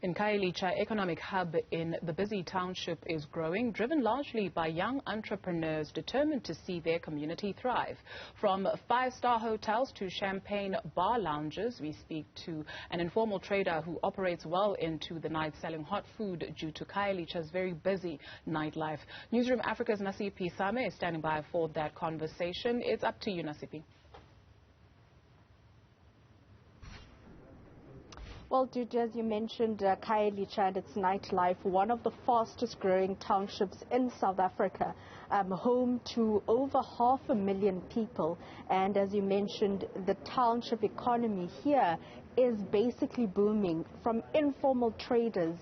In Khayelitsha, economic hub in the busy township is growing, driven largely by young entrepreneurs determined to see their community thrive. From five-star hotels to champagne bar lounges, we speak to an informal trader who operates well into the night selling hot food due to Khayelitsha's very busy nightlife. Newzroom Afrika's Nasiphi Same is standing by for that conversation. It's up to you, Nasiphi. Well, Dude, as you mentioned, Khayelitsha and its nightlife, one of the fastest growing townships in South Africa, home to over 500,000 people. And as you mentioned, the township economy here is basically booming, from informal traders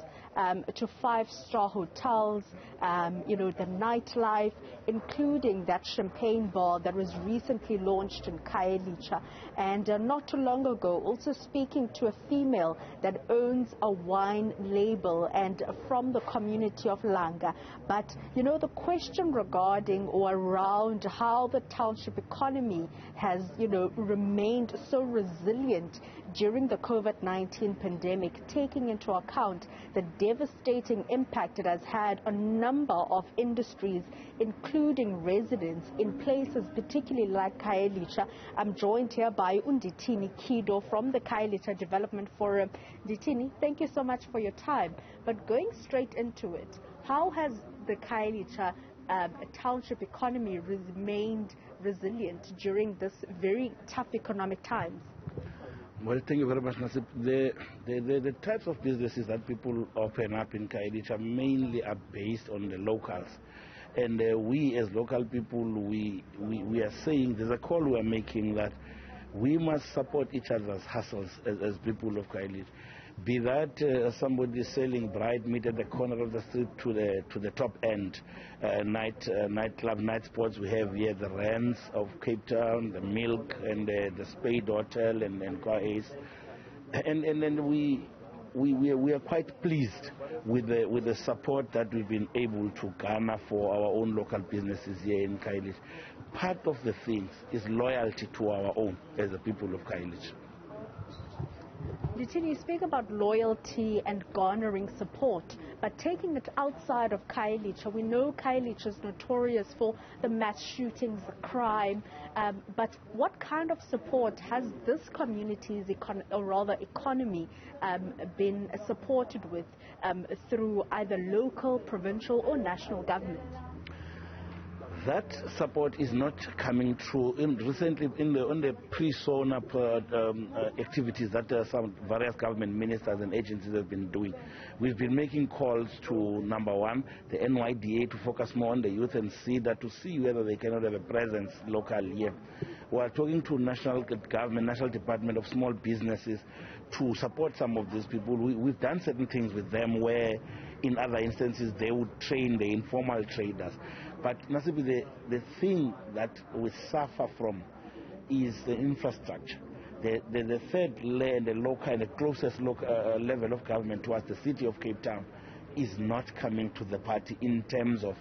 to five-star hotels, the nightlife, including that champagne bar that was recently launched in Khayelitsha. And not too long ago, also speaking to a female that owns a wine label and from the community of Langa. But, the question regarding or around how the township economy has, remained so resilient during the COVID-19 pandemic, taking into account the devastating impact it has had on a number of industries, including residents in places particularly like Khayelitsha. I'm joined here by Unditini Kido from the Khayelitsha Development Forum. Nditini, thank you so much for your time. But going straight into it, how has the Khayelitsha township economy remained resilient during this very tough economic times? Well, thank you very much, Nasip. The types of businesses that people open up in Khayelitsha mainly are based on the locals. And we as local people, we are saying, there's a call we are making that we must support each other's hustles as people of Khayelitsha. Be that somebody selling bride meat at the corner of the street to the top end, nightclub, night sports we have here, the Rands of Cape Town, the Milk, and the Spade Hotel and Kwaes. And we are quite pleased with the support that we've been able to garner for our own local businesses here in Khayelitsha. Part of the things is loyalty to our own as the people of Khayelitsha. You speak about loyalty and garnering support, but taking it outside of Khayelitsha, we know Khayelitsha is notorious for the mass shootings, the crime, but what kind of support has this community's economy been supported with through either local, provincial or national government? That support is not coming through. Recently, on the pre-SONA activities that some various government ministers and agencies have been doing, we've been making calls to, number one, the NYDA to focus more on the youth and see whether they cannot have a presence locally here. We are talking to national government, National Department of Small Businesses to support some of these people. We've done certain things with them where in other instances they would train the informal traders. But Nasiphi, the thing that we suffer from is the infrastructure. The third layer, the local and the closest level of government to us, the city of Cape Town, is not coming to the party in terms of,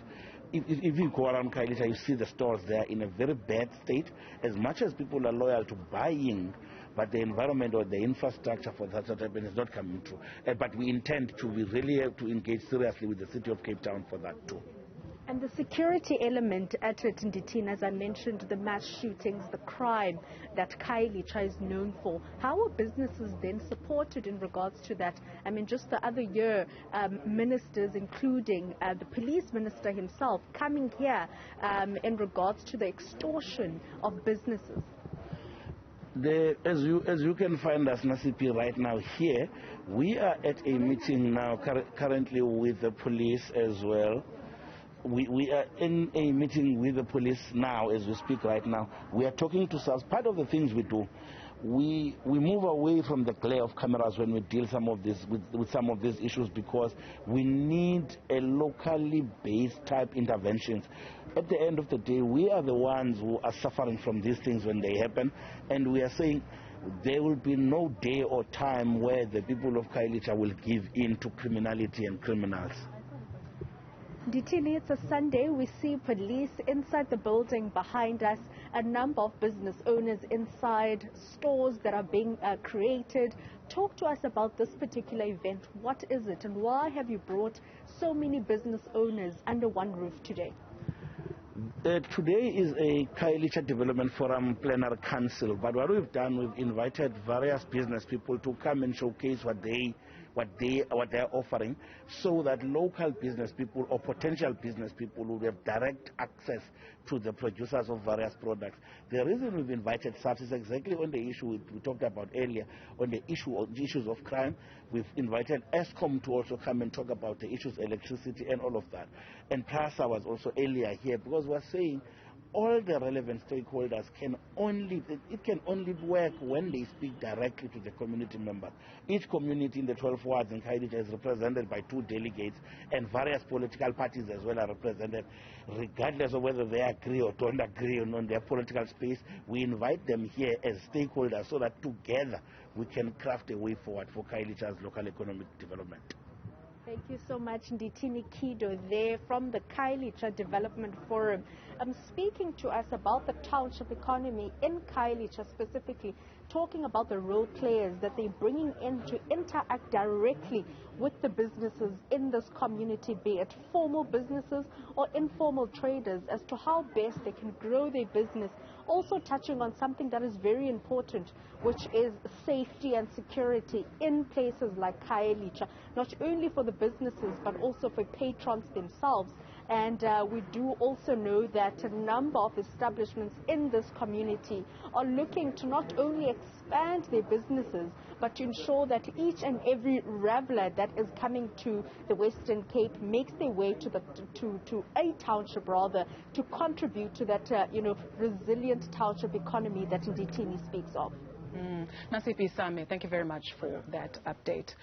if you go around Khayelitsha, you see the stores there in a very bad state. As much as people are loyal to buying, but the environment or the infrastructure for that sort of thing is not coming through. But we intend to really have to engage seriously with the city of Cape Town for that too. And the security element at it, Nditini, as I mentioned, the mass shootings, the crime that Khayelitsha is known for. How are businesses then supported in regards to that? I mean, just the other year, ministers, including the police minister himself, coming here in regards to the extortion of businesses. As you can find us, Nasiphi, right now here, we are at a meeting now currently with the police as well. We are in a meeting with the police now as we speak right now. We are talking to us. Part of the things we do, we move away from the glare of cameras when we deal with some of these issues, because we need a locally based type interventions. At the end of the day, we are the ones who are suffering from these things when they happen, and we are saying there will be no day or time where the people of Khayelitsha will give in to criminality and criminals. Nditini, it's a Sunday. We see police inside the building behind us, a number of business owners inside, stores that are being created, Talk to us about this particular event. What is it and why have you brought so many business owners under one roof today? Today is a Khayelitsha Development Forum Plenary Council, but what we've done, we've invited various business people to come and showcase what they're offering, so that local business people or potential business people will have direct access to the producers of various products. The reason we've invited SAPS is exactly on the issue we talked about earlier, on the issues of crime. We've invited ESCOM to also come and talk about the issues of electricity and all of that. And PRASA was also earlier here, because we're saying all the relevant stakeholders can only work when they speak directly to the community members. Each community in the 12 wards in Khayelitsha is represented by 2 delegates, and various political parties as well are represented. Regardless of whether they agree or don't agree on their political space, we invite them here as stakeholders so that together we can craft a way forward for Khayelitsha's local economic development. Thank you so much, Ndithini Kido, there from the Khayelitsha Development Forum. Speaking to us about the township economy in Khayelitsha specifically, talking about the role players that they're bringing in to interact directly with the businesses in this community, be it formal businesses or informal traders, as to how best they can grow their business. Also touching on something that is very important, which is safety and security in places like Khayelitsha, not only for the businesses but also for patrons themselves. And we do also know that a number of establishments in this community are looking to not only expand their businesses, but to ensure that each and every traveler that is coming to the Western Cape makes their way to a township, rather, to contribute to that resilient township economy that Ndithini speaks of. Nasiphi Same, thank you very much for that update.